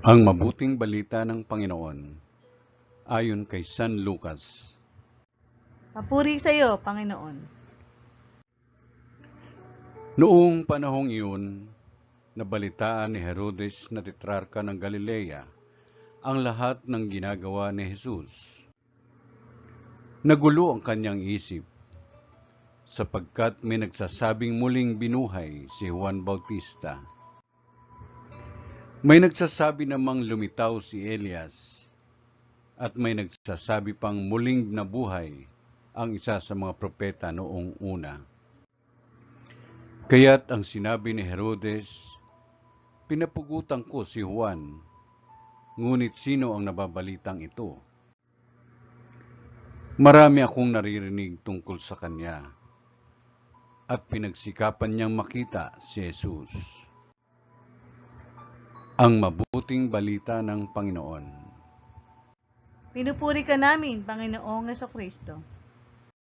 Ang mabuting balita ng Panginoon ayon kay San Lucas. Papuri sa iyo, Panginoon. Noong panahong iyon, nabalitaan ni Herodes na tetrarka ng Galilea ang lahat ng ginagawa ni Jesus. Nagulo ang kanyang isip, sapagkat may nagsasabing muling binuhay si Juan Bautista. May nagsasabi namang lumitaw si Elias, at may nagsasabi pang muling nabuhay ang isa sa mga propeta noong una. Kaya't ang sinabi ni Herodes, pinapugutan ko si Juan, ngunit sino ang nababalitang ito? Marami akong naririnig tungkol sa kanya, at pinagsikapan niyang makita si Jesus. Ang mabuting balita ng Panginoon. Pinupuri ka namin, Panginoong Jesucristo.